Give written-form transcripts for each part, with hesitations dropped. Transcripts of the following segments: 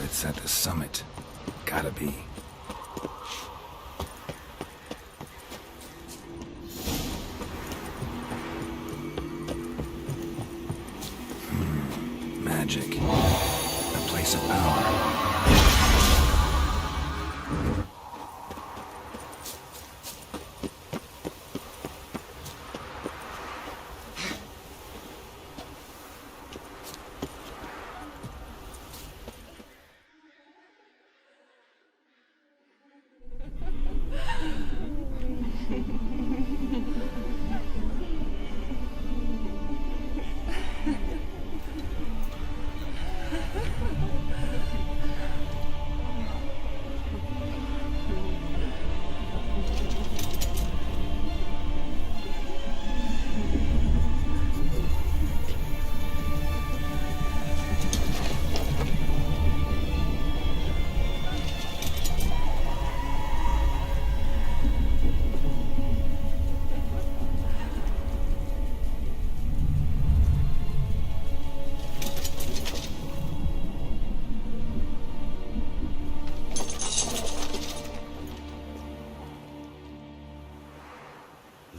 It's at the summit. Gotta be. Magic. A place of power.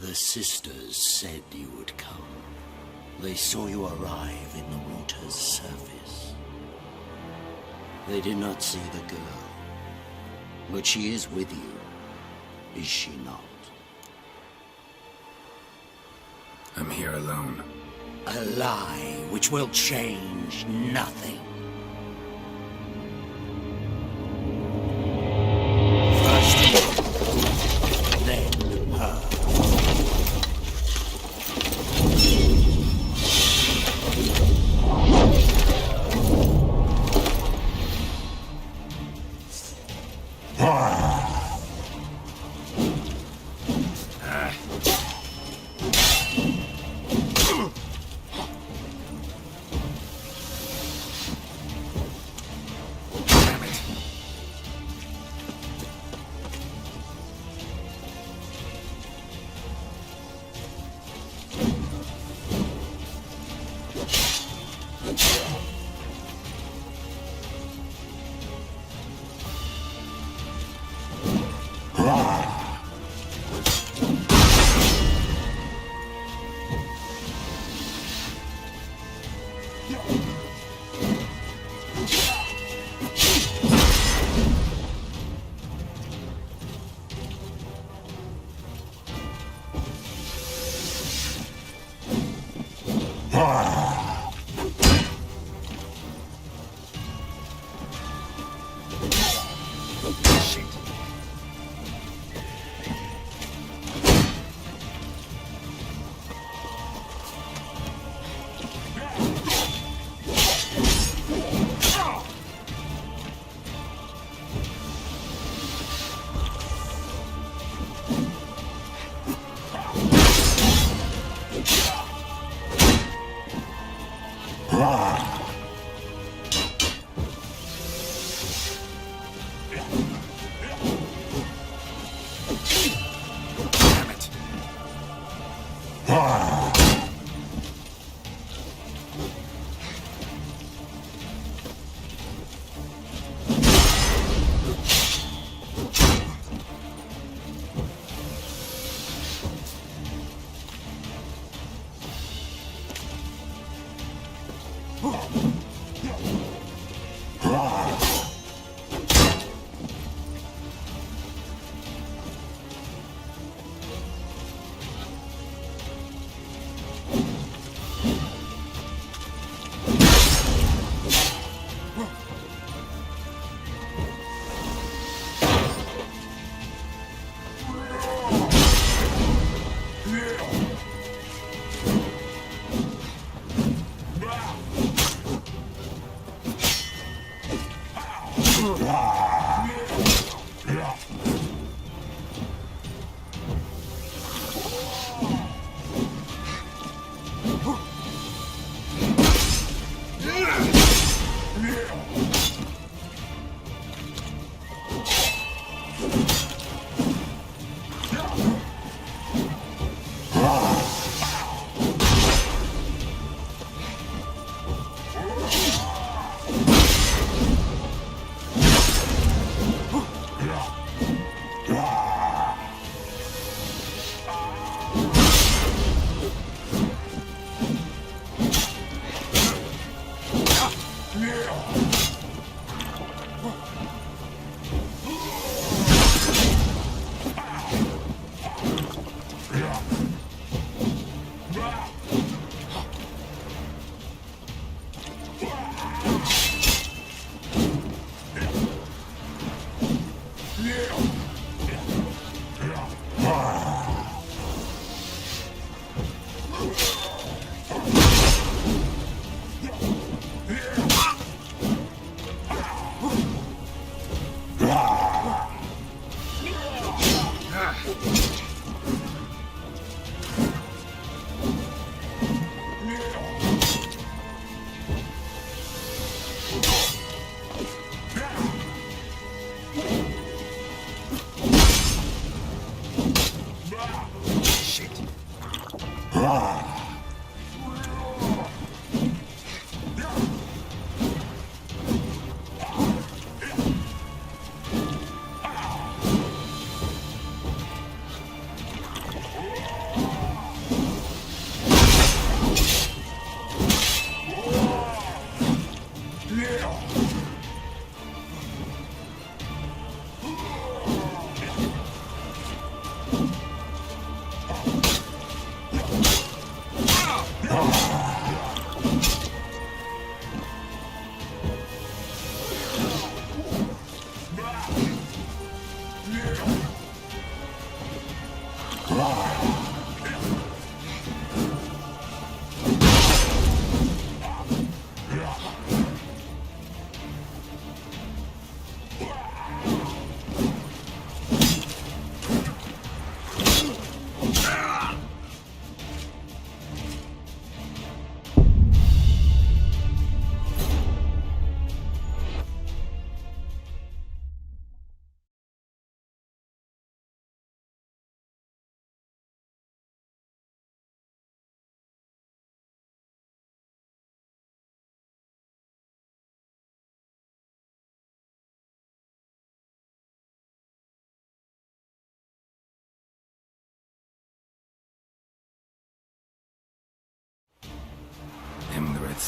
The sisters said you would come. They saw you arrive in the water's surface. They did not see the girl, but she is with you, is she not? I'm here alone. A lie which will change nothing. First you, then her.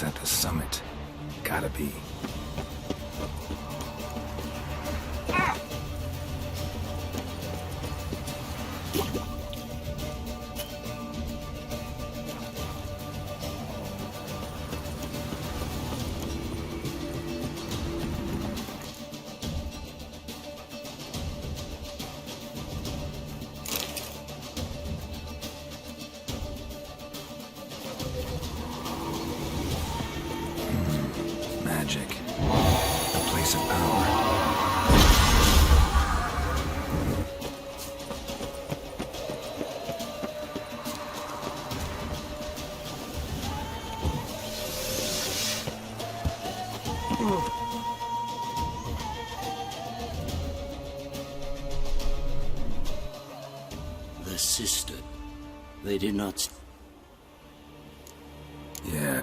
It's at the summit. Gotta be. Magic. A place of power. The sister. They did not... Yeah.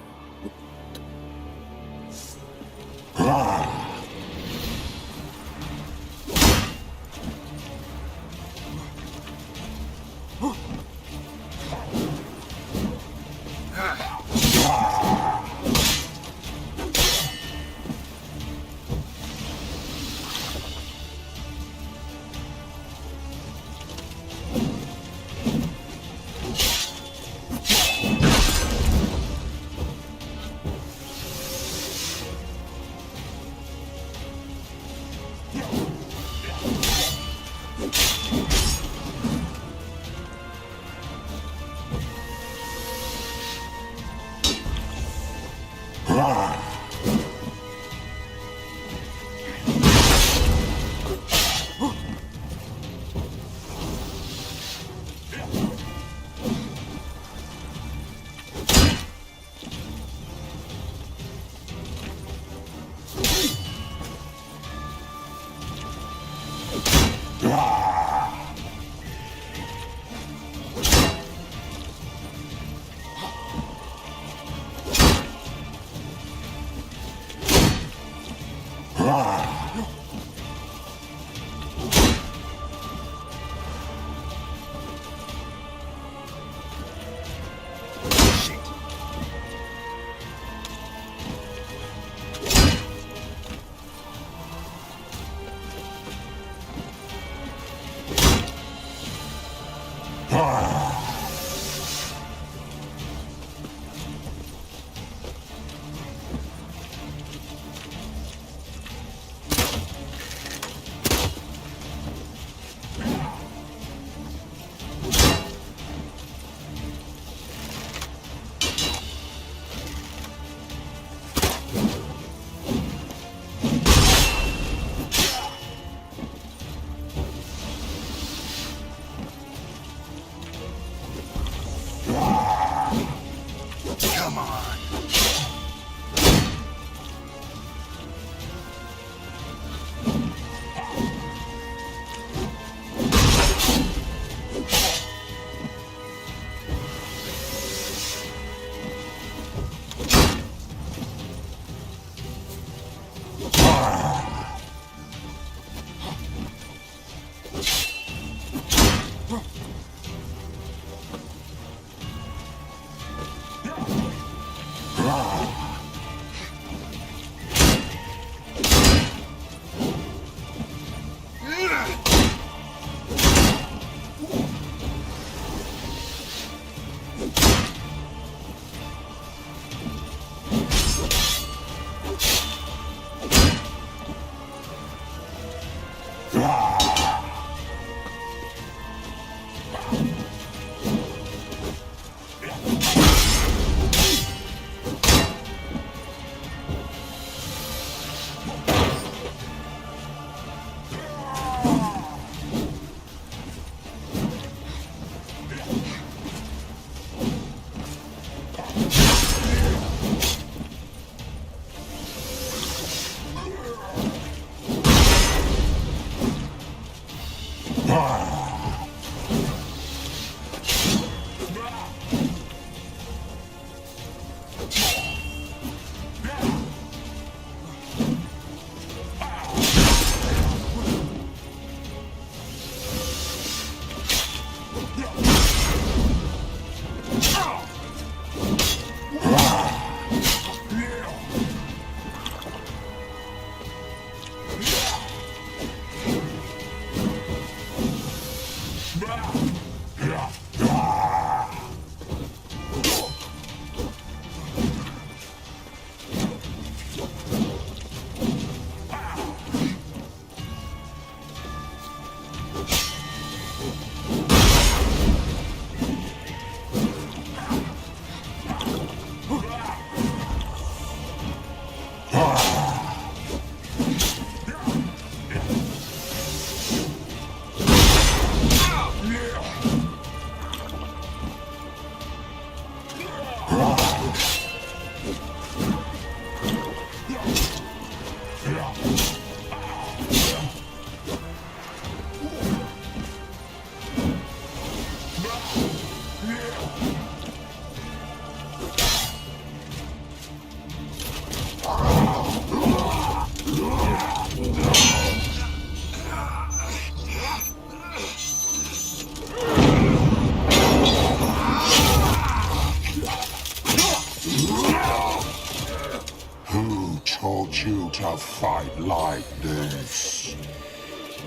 Who told you to fight like this?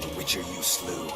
The Witcher you slew.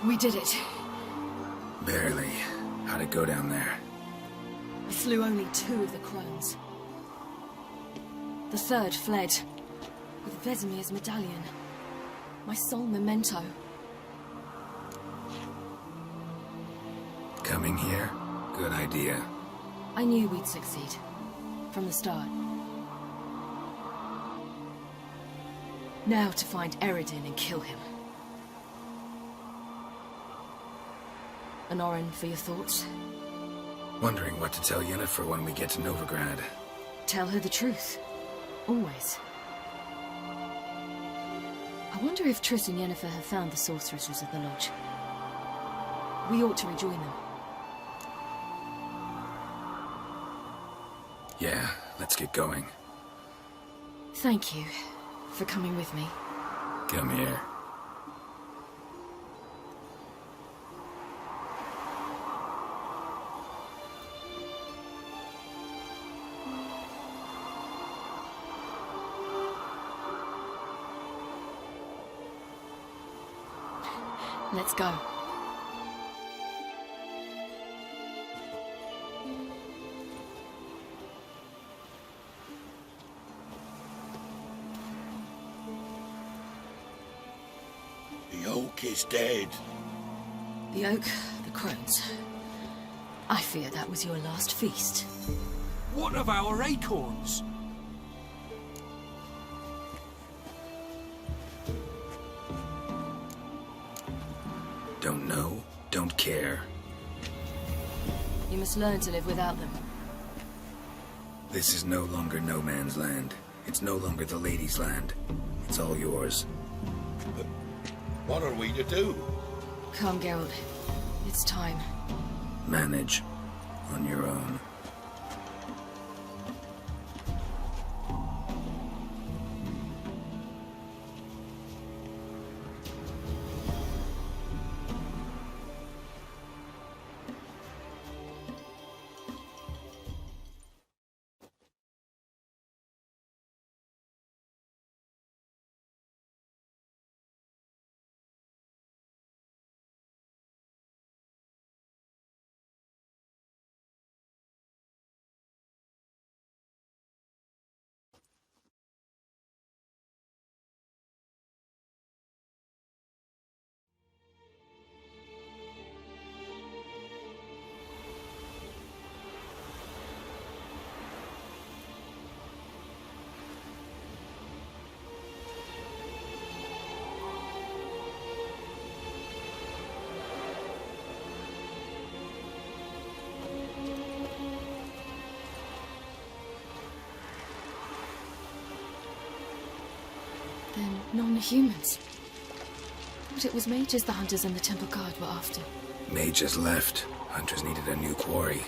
We did it. Barely. How'd it go down there? I slew only 2 of the crones. The third fled, with Vesemir's medallion. My sole memento. Coming here? Good idea. I knew we'd succeed. From the start. Now to find Eredin and kill him. Anorin, for your thoughts? Wondering what to tell Yennefer when we get to Novigrad. Tell her the truth. Always. I wonder if Triss and Yennefer have found the sorceresses of the Lodge. We ought to rejoin them. Yeah, let's get going. Thank you for coming with me. Come here. Let's go. The oak is dead. The oak, the crones. I fear that was your last feast. What of our acorns? Don't know, don't care. You must learn to live without them. This is no longer no man's land. It's no longer the lady's land. It's all yours. But what are we to do? Come, Geralt. It's time. Manage. On your own. Then non-humans. Thought it was mages the hunters and the temple guard were after. Mages left. Hunters needed a new quarry.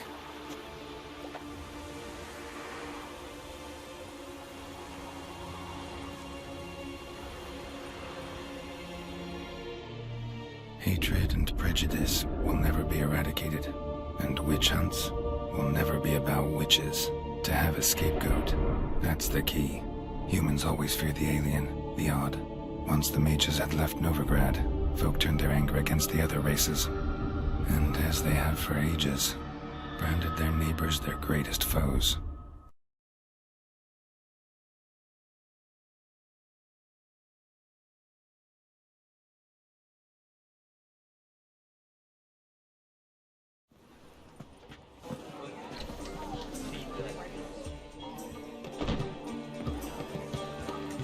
Hatred and prejudice will never be eradicated, and witch hunts will never be about witches. To have a scapegoat, that's the key. Humans always fear the alien, the odd. Once the mages had left Novigrad, folk turned their anger against the other races, and as they have for ages, branded their neighbors their greatest foes.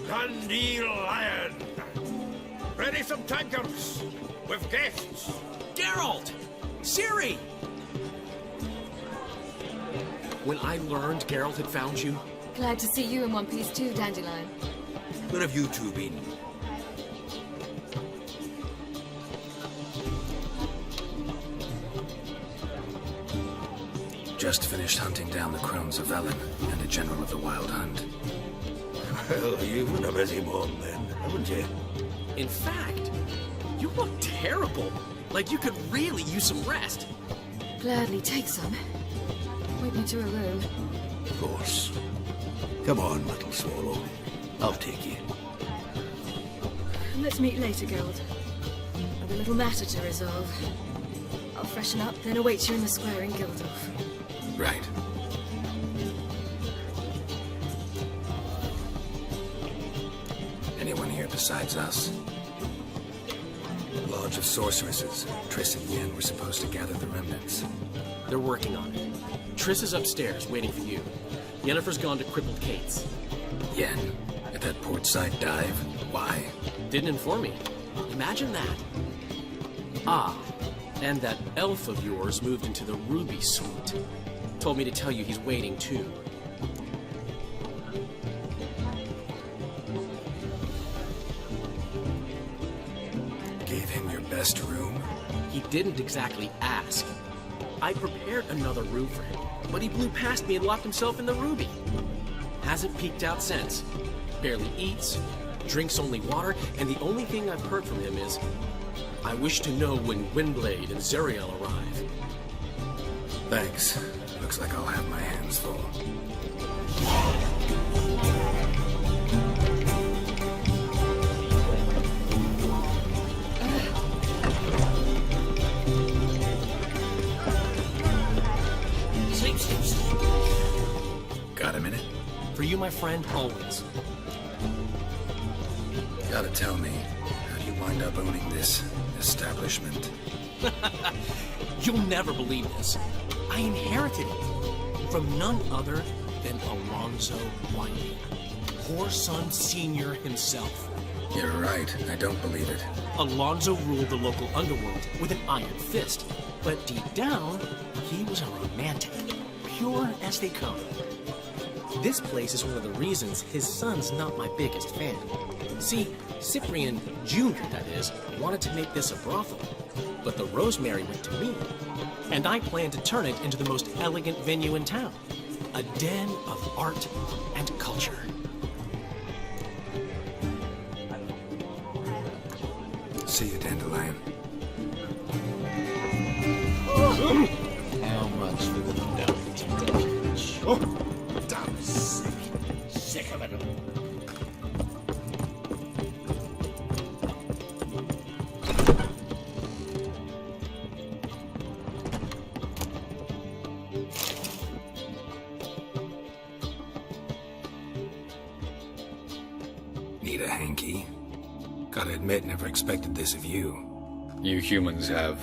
Dandelion! Ready some tankards with guests. Geralt! Ciri! When I learned Geralt had found you, Glad to see you in one piece too, Dandelion. Where have you two been? Just finished hunting down the crones of Velen and a general of the Wild Hunt. Well, you've been a busy one then, haven't you? in fact, you look terrible. Like you could really use some rest. Gladly take some. Point me to a room. Of course. Come on, little swallow. I'll take you. Let's meet later, Geralt. I've a little matter to resolve. I'll freshen up, then await you in the square in Gildorf. Right. Anyone here besides us? Lodge of Sorceresses. Triss and Yen were supposed to gather the remnants. They're working on it. Triss is upstairs, waiting for you. Yennefer's gone to Crippled Kate's. Yen? At that portside dive? Why? Didn't inform me. Imagine that. Ah, and that elf of yours moved into the Ruby Suite. Told me to tell you he's waiting, too. Gave him your best room? He didn't exactly ask. I prepared another room for him, but he blew past me and locked himself in the Ruby. Hasn't peeked out since. Barely eats, drinks only water, and the only thing I've heard from him is, I wish to know when Windblade and Zeriel arrive. Thanks. Looks like I'll have my hands full. Sleep, sleep, sleep. Got a minute? For you, my friend, always. Gotta tell me, how do you wind up owning this establishment? You'll never believe this. I inherited it from none other than Alonzo Whiting, Whoreson Sr. himself. You're right, I don't believe it. Alonzo ruled the local underworld with an iron fist, but deep down, he was a romantic, pure as they come. This place is one of the reasons his son's not my biggest fan. See, Cyprian Jr., that is, wanted to make this a brothel, but the Rosemary went to me, and I plan to turn it into the most elegant venue in town, a den of art and culture. See you, Dandelion. How much for the damage? Oh, damn sick. Sick of it. Need a hanky? Gotta admit, never expected this of you. You humans have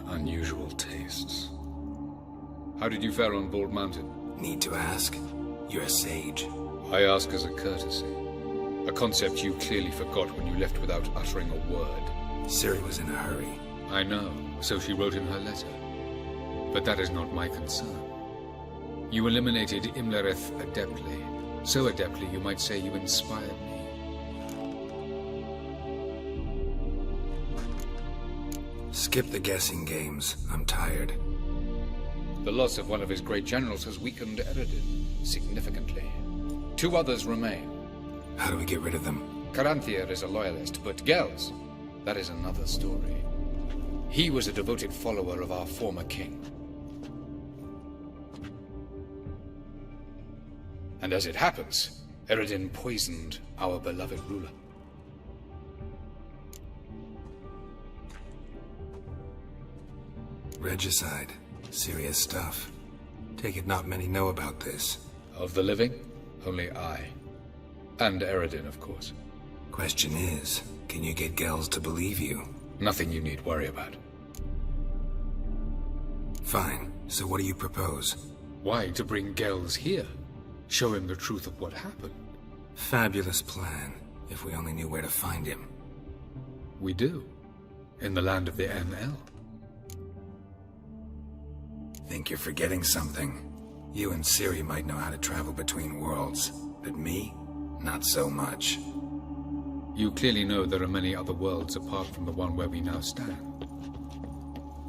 unusual tastes. How did you fare on Bald Mountain? Need to ask? You're a sage. I ask as a courtesy. A concept you clearly forgot when you left without uttering a word. Ciri was in a hurry. I know, so she wrote in her letter. But that is not my concern. You eliminated Imlerith adeptly. So adeptly you might say you inspired me. Skip the guessing games. I'm tired. The loss of one of his great generals has weakened Eredin significantly. 2 others remain. How do we get rid of them? Caranthir is a loyalist, but Gels, that is another story. He was a devoted follower of our former king. And as it happens, Eredin poisoned our beloved ruler. Regicide. Serious stuff. Take it not many know about this. Of the living, only I. And Eredin, of course. Question is, can you get Gels to believe you? Nothing you need worry about. Fine. So what do you propose? Why, to bring Gels here? Show him the truth of what happened. Fabulous plan, if we only knew where to find him. We do. In the land of the ML. Think you're forgetting something. You and Ciri might know how to travel between worlds, but me? Not so much. You clearly know there are many other worlds apart from the one where we now stand.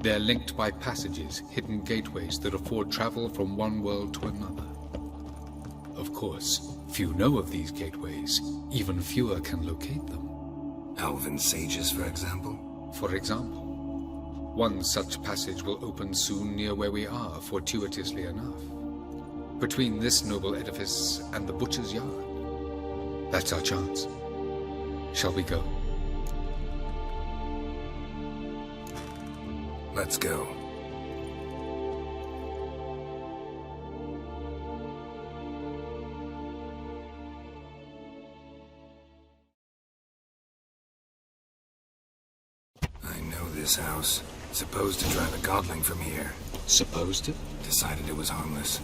They're linked by passages, hidden gateways that afford travel from one world to another. Of course, few know of these gateways. Even fewer can locate them. Elven sages, for example? For example. One such passage will open soon near where we are, fortuitously enough. Between this noble edifice and the butcher's yard. That's our chance. Shall we go? Let's go. I know this house. Supposed to drive a godling from here. Supposed to? Decided it was harmless.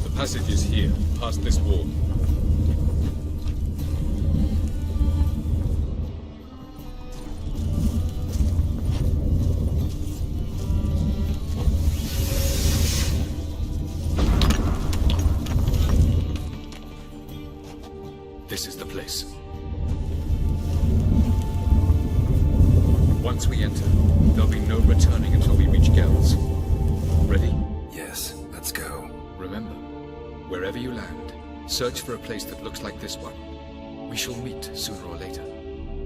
The passage is here, past this wall. This is the place. Once we enter, there'll be no returning until we reach Gels. Ready? Yes, let's go. Remember, wherever you land, search for a place that looks like this one. We shall meet sooner or later.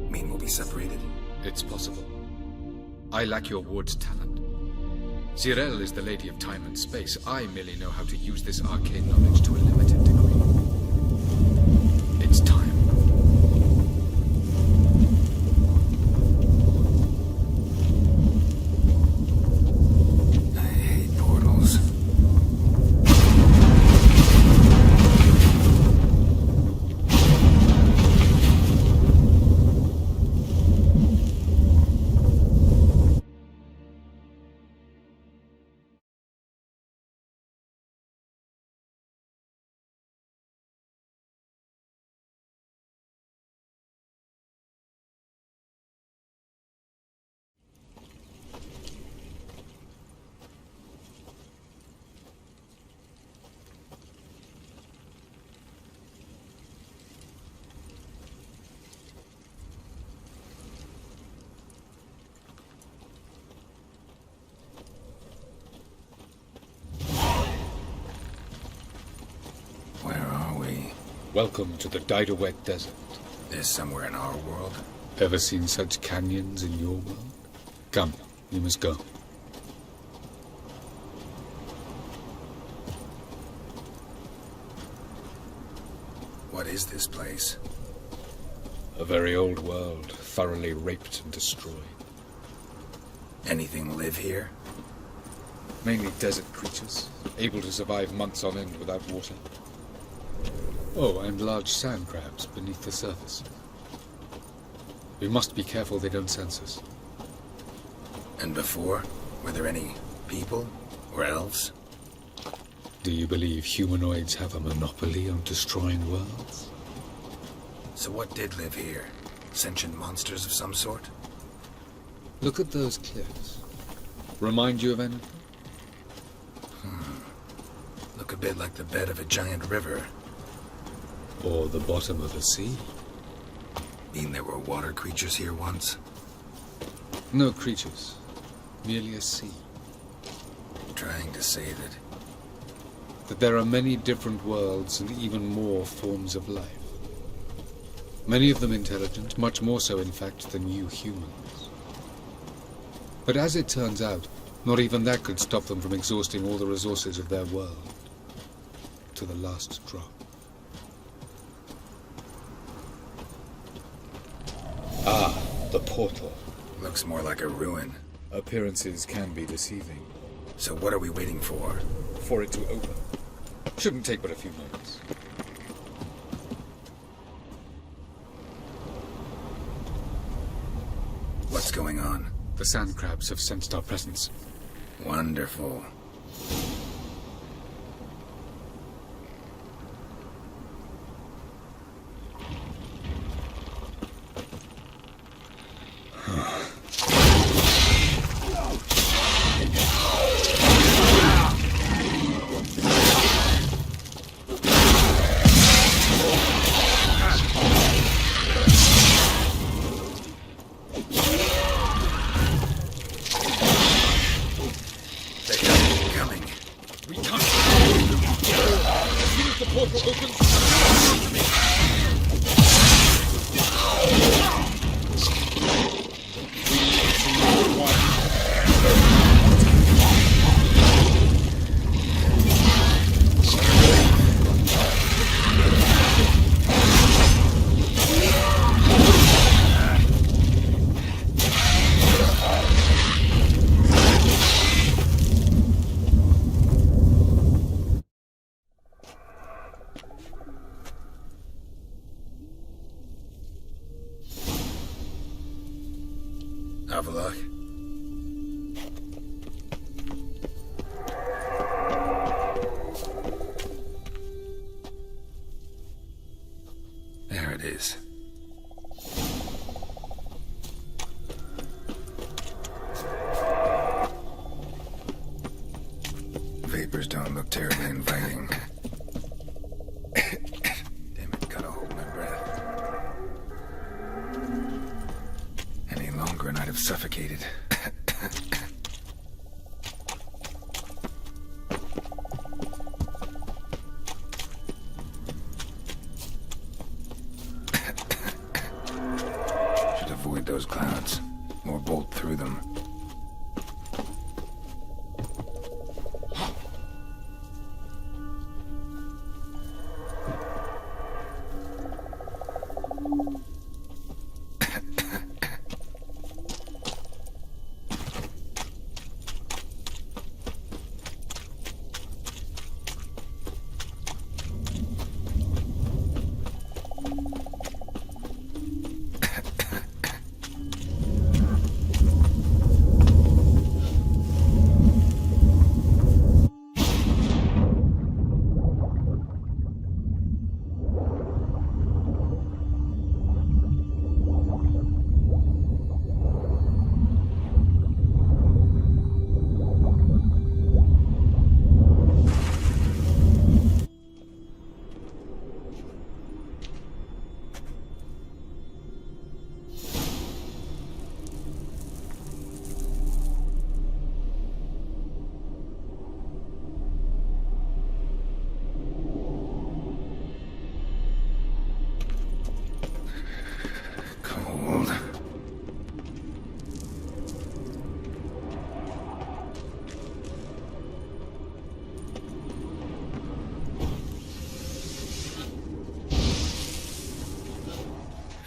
Mean we'll be separated? It's possible. I lack your ward's talent. Zirel is the lady of time and space. I merely know how to use this arcane knowledge to a limited degree. It's time. I hate portals. Welcome to the Dyed-a-Wet Desert. This somewhere in our world? Ever seen such canyons in your world? Come, we must go. What is this place? A very old world, thoroughly raped and destroyed. Anything live here? Mainly desert creatures, able to survive months on end without water. Oh, and large sand crabs beneath the surface. We must be careful they don't sense us. And before? Were there any people? Or elves? Do you believe humanoids have a monopoly on destroying worlds? So what did live here? Sentient monsters of some sort? Look at those cliffs. Remind you of anything? Look a bit like the bed of a giant river. Or the bottom of a sea? Mean there were water creatures here once? No creatures. Merely a sea. Trying to say That there are many different worlds and even more forms of life. Many of them intelligent, much more so in fact than you humans. But as it turns out, not even that could stop them from exhausting all the resources of their world. To the last drop. Ah, the portal. Looks more like a ruin. Appearances can be deceiving. So what are we waiting for? For it to open. Shouldn't take but a few moments. What's going on? The sand crabs have sensed our presence. Wonderful. Have a look. There it is. Vapors don't look terribly inviting. Damn it, gotta hold my breath. Any longer and I'd have suffocated. Should avoid those clouds, or bolt through them.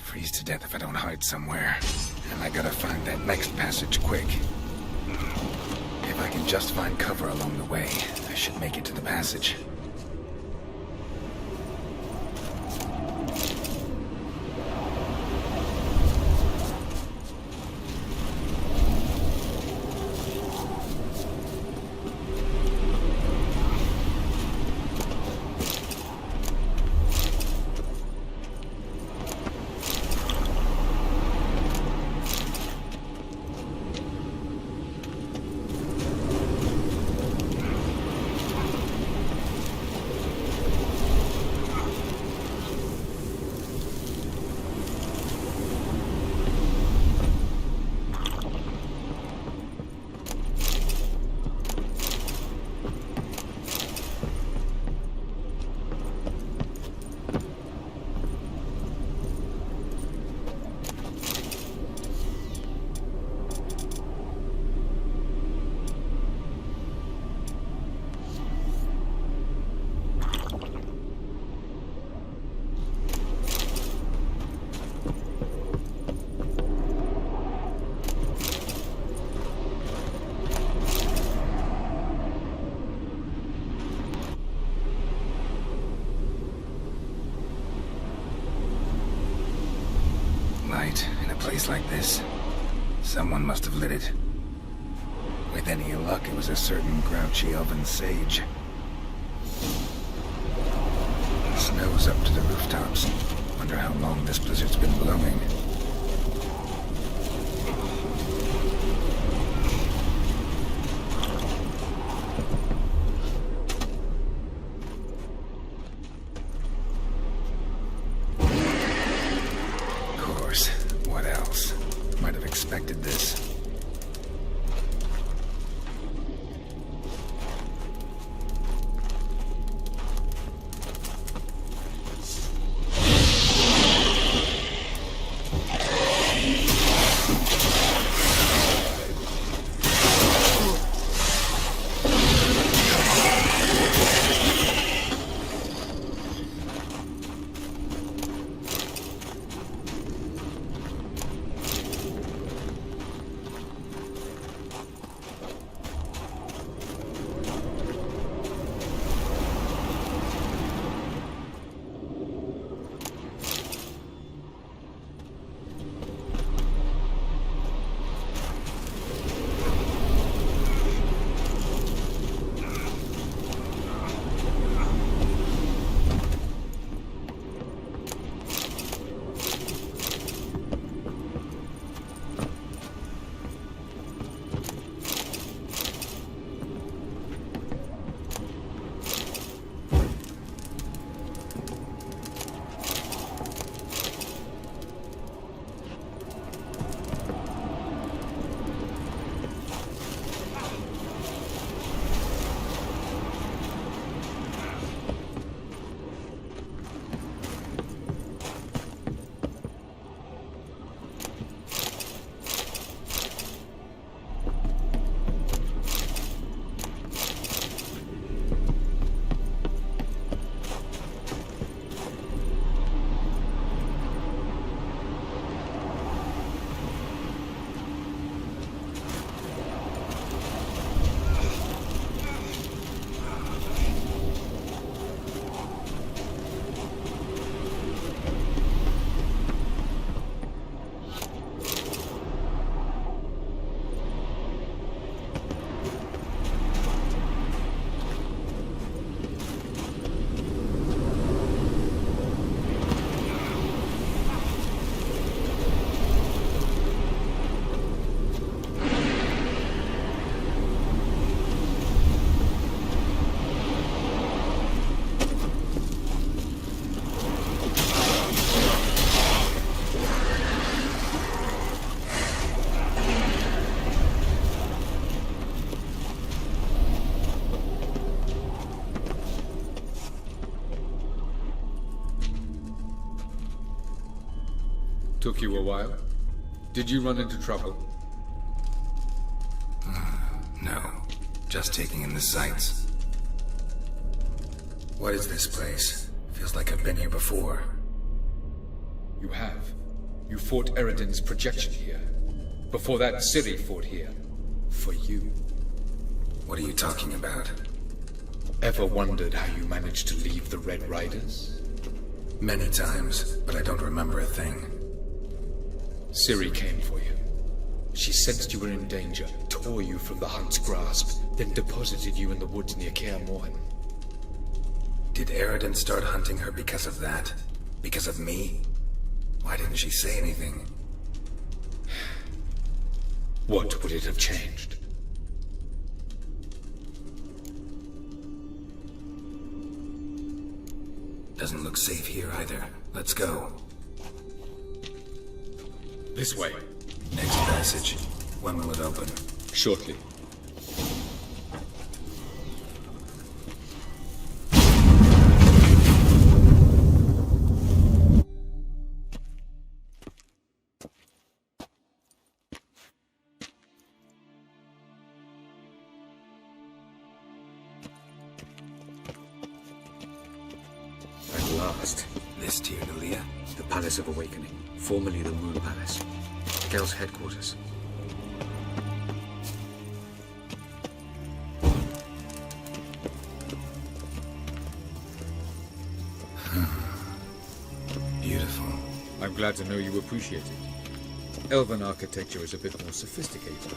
Freeze to death if I don't hide somewhere. And I gotta find that next passage quick. If I can just find cover along the way, I should make it to the passage. place like this. Someone must have lit it. With any luck, it was a certain grouchy elven sage. Snow's up to the rooftops. Wonder how long this blizzard's been blowing. Of course. What else? Might have expected this. Took you a while? Did you run into trouble? No. Just taking in the sights. What is this place? Feels like I've been here before. You have. You fought Eridan's projection here. Before that, Ciri fought here. For you. What are you talking about? Ever wondered how you managed to leave the Red Riders? Many times, but I don't remember a thing. Ciri came for you. She sensed you were in danger, tore you from the hunt's grasp, then deposited you in the woods near Kaer Morhen. Did Eridan start hunting her because of that? Because of me? Why didn't she say anything? What would it have changed? Doesn't look safe here either. Let's go. This way. Next passage. When will it open? Shortly. At last. This Tyr Nalia? The Palace of Awakening, formerly the Moon Palace. Gel's headquarters. Beautiful. I'm glad to know you appreciate it. Elven architecture is a bit more sophisticated.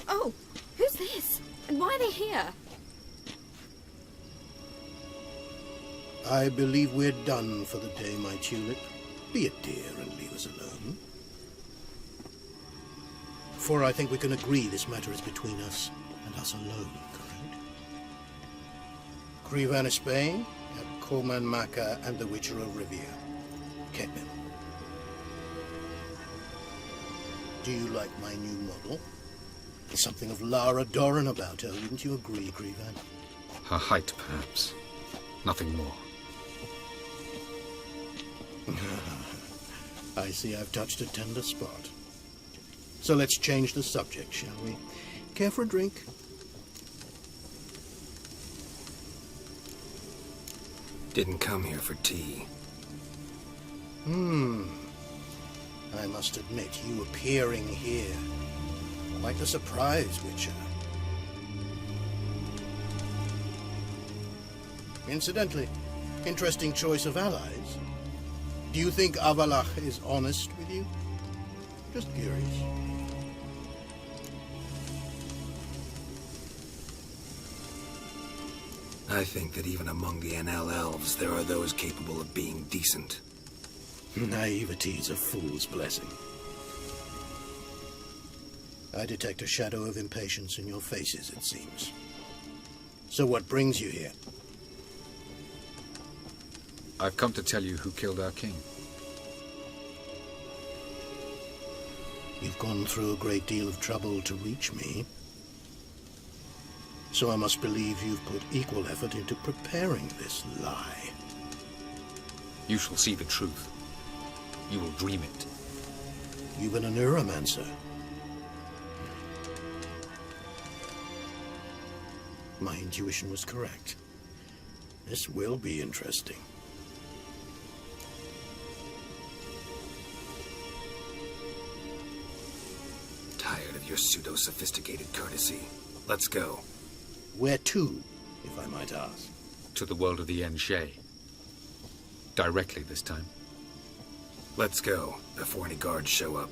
Oh, who's this? And why are they here? I believe we're done for the day, my tulip. Be a dear and leave us alone. For I think we can agree this matter is between us and us alone, correct? Crivan of Spain, at Corman Maca and the Witcher of Rivia. Kepin. Do you like my new model? There's something of Lara Doran about her, wouldn't you agree, Crivan? Her height, perhaps. Nothing more. I see I've touched a tender spot. So let's change the subject, shall we? Care for a drink? Didn't come here for tea. I must admit, you appearing here, quite a surprise, Witcher. Incidentally, interesting choice of allies. Do you think Avalach is honest with you? Just curious. I think that even among the NL elves, there are those capable of being decent. Naivety is a fool's blessing. I detect a shadow of impatience in your faces, it seems. So what brings you here? I've come to tell you who killed our king. You've gone through a great deal of trouble to reach me. So I must believe you've put equal effort into preparing this lie. You shall see the truth. You will dream it. You've been a neuromancer. My intuition was correct. This will be interesting. Tired of your pseudo-sophisticated courtesy. Let's go. Where to, if I might ask? To the world of the Enshe. Directly this time. Let's go, before any guards show up.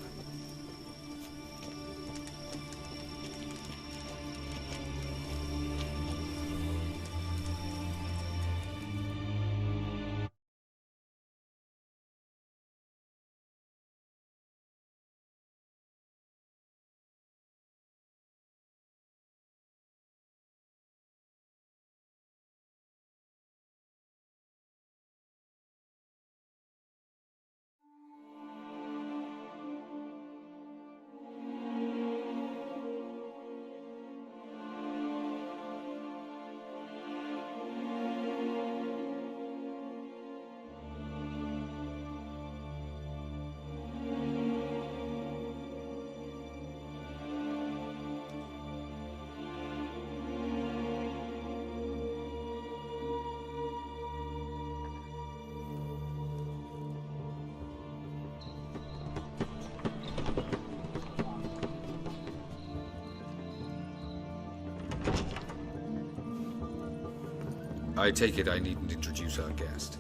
I take it I needn't introduce our guest.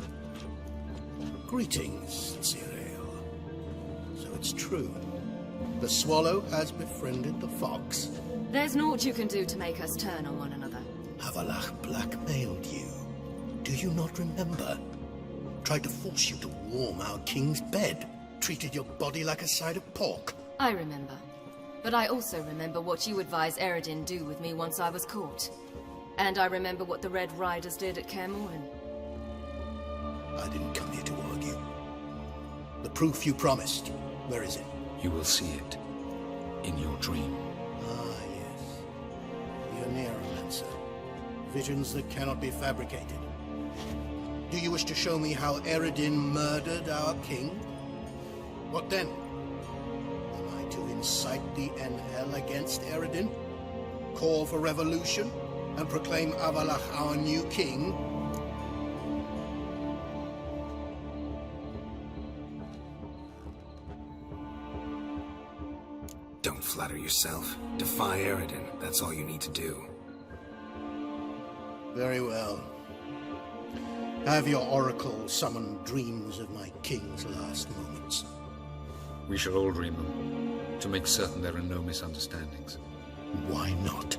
Greetings, Cyril. So it's true. The swallow has befriended the fox. There's naught you can do to make us turn on one another. Avalach blackmailed you. Do you not remember? Tried to force you to warm our king's bed. Treated your body like a side of pork. I remember. But I also remember what you advised Eredin do with me once I was caught. And I remember what the Red Riders did at Kaer Morhen. I didn't come here to argue. The proof you promised, where is it? You will see it in your dream. Ah, yes. The Neuromancer. Visions that cannot be fabricated. Do you wish to show me how Eredin murdered our king? What then? Am I to incite the NL against Eredin? Call for revolution? And proclaim Avalach our new king? Don't flatter yourself. Defy Eredin. That's all you need to do. Very well. Have your oracle summon dreams of my king's last moments. We shall all dream them, to make certain there are no misunderstandings. Why not?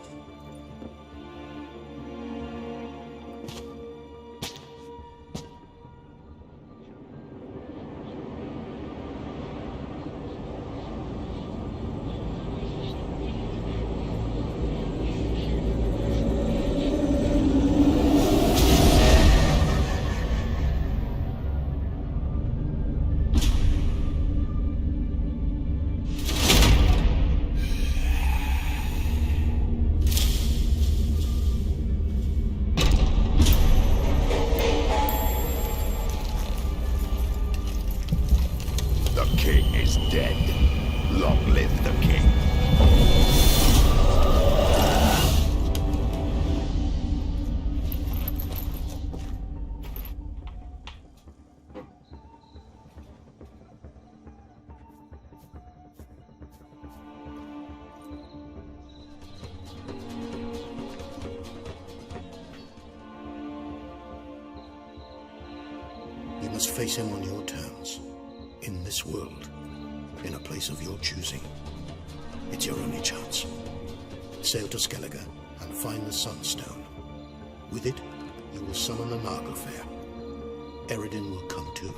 You must face him on your terms, in this world, in a place of your choosing. It's your only chance. Sail to Skellige and find the Sunstone. With it, you will summon the Nagelfair. Eredin will come too.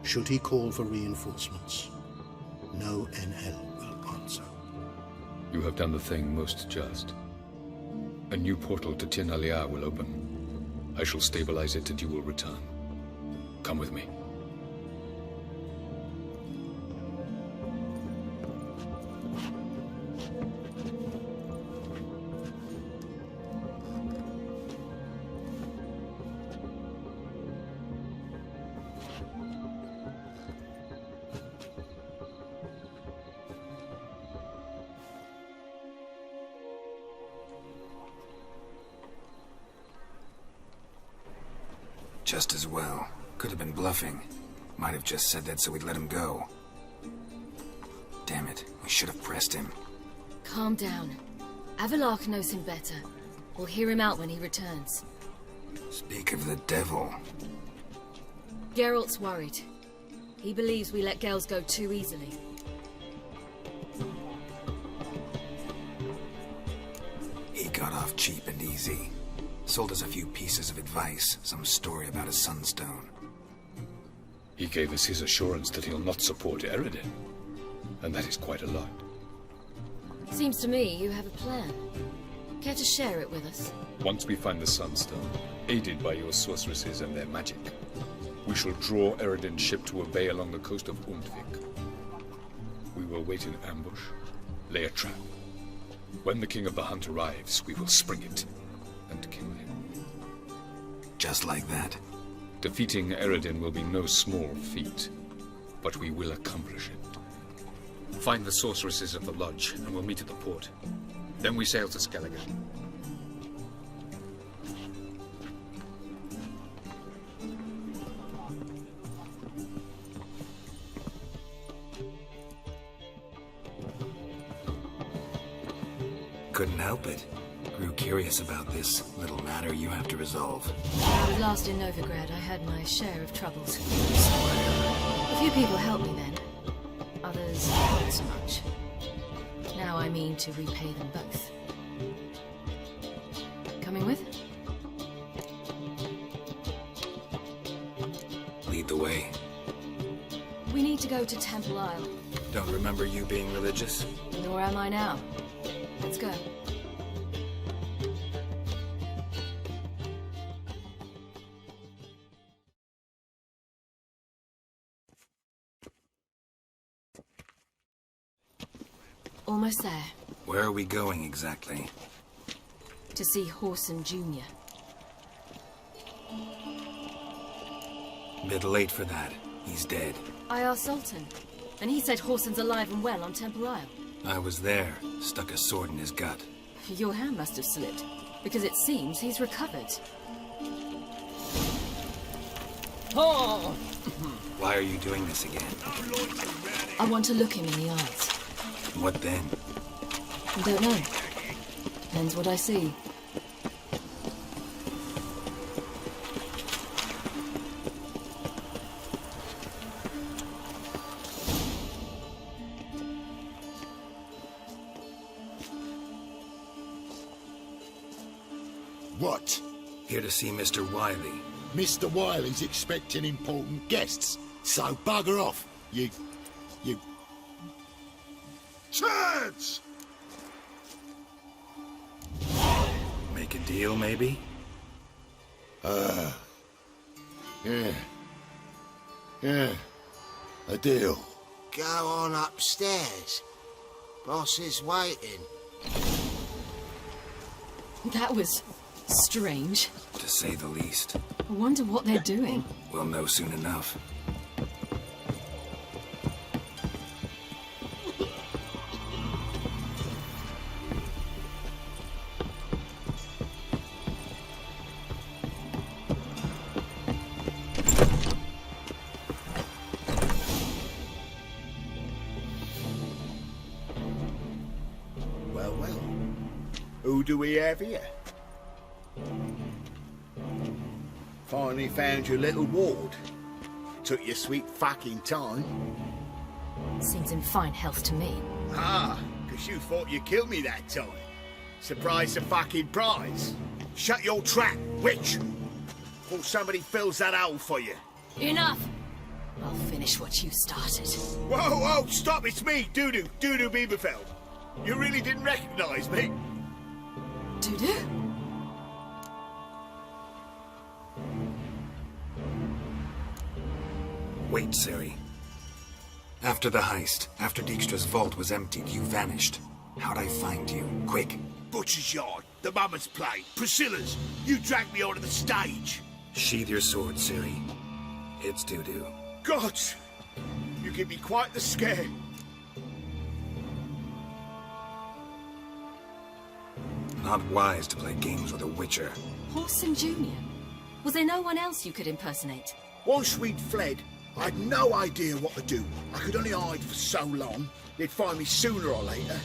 Should he call for reinforcements, no NL will answer. You have done the thing most just. A new portal to Tin Alia will open. I shall stabilize it and you will return. Come with me. Just as well. Could have been bluffing. Might have just said that so we'd let him go. Damn it, we should have pressed him. Calm down. Avalark knows him better. We'll hear him out when he returns. Speak of the devil. Geralt's worried. He believes we let girls go too easily. He got off cheap and easy. Sold us a few pieces of advice, some story about a sunstone. He gave us his assurance that he'll not support Eredin. And that is quite a lot. Seems to me you have a plan. Care to share it with us? Once we find the Sunstone, aided by your sorceresses and their magic, we shall draw Eredin's ship to a bay along the coast of Undvik. We will wait in ambush, lay a trap. When the King of the Hunt arrives, we will spring it and kill him. Just like that? Defeating Eredin will be no small feat, but we will accomplish it. Find the sorceresses of the lodge, and we'll meet at the port. Then we sail to Skellige. Couldn't help it. Grew curious about this little matter you have to resolve. When I was last in Novigrad, I had my share of troubles. A few people helped me then. Others, not so much. Now I mean to repay them both. Coming with? Lead the way. We need to go to Temple Isle. Don't remember you being religious? Nor am I now. Let's go. Almost there. Where are we going exactly? To see Horson Jr. Bit late for that. He's dead. I asked Sultan, and he said Horson's alive and well on Temple Isle. I was there. Stuck a sword in his gut. Your hand must have slipped, because it seems he's recovered. Oh! Why are you doing this again? I want to look him in the eyes. What then? I don't know. Depends what I see. What? Here to see Mr. Wiley. Mr. Wiley's expecting important guests, so bugger off, you... Turds! Make a deal, maybe? Yeah, a deal. Go on upstairs. Boss is waiting. That was strange. To say the least. I wonder what they're doing. We'll know soon enough. Well. Who do we have here? Finally found your little ward. Took your sweet fucking time. Seems in fine health to me. Ah, 'cause you thought you killed me that time. Surprise the fucking prize. Shut your trap, witch! Before somebody fills that hole for you. Enough! I'll finish what you started. Whoa, stop, it's me, Dudu Bieberfeld. You really didn't recognize me? Dudu? Wait, Ciri. After the heist, after Dijkstra's vault was emptied, you vanished. How'd I find you? Quick. Butcher's Yard, the Mummer's Play, Priscilla's. You dragged me onto the stage. Sheathe your sword, Ciri. It's Dudu. God, you give me quite the scare. Not wise to play games with a witcher. Horson Jr.? Was there no one else you could impersonate? Once we'd fled, I had no idea what to do. I could only hide for so long. They'd find me sooner or later.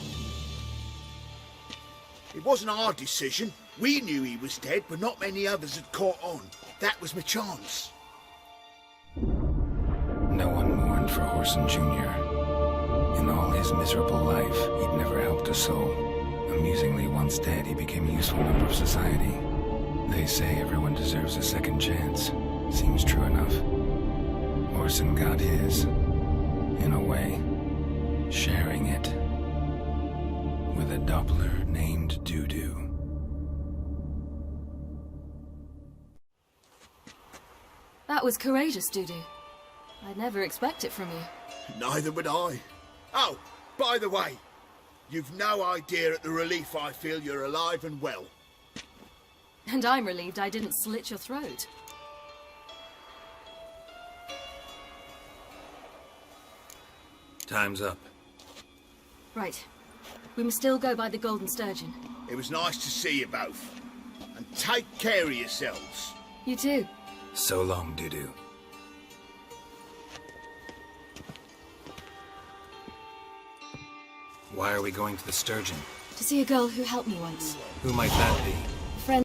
It wasn't our decision. We knew he was dead, but not many others had caught on. That was my chance. No one mourned for Horson Jr. In all his miserable life, he'd never helped a soul. Amusingly, once dead, he became a useful member of society. They say everyone deserves a second chance. Seems true enough. Horson got his, in a way, sharing it with a Doppler named Dudu. That was courageous, Dudu. I'd never expect it from you. Neither would I. Oh, by the way, you've no idea at the relief I feel you're alive and well. And I'm relieved I didn't slit your throat. Time's up. Right. We must still go by the Golden Sturgeon. It was nice to see you both. And take care of yourselves. You too. So long, Dudu. Why are we going to the Sturgeon? To see a girl who helped me once. Who might that be?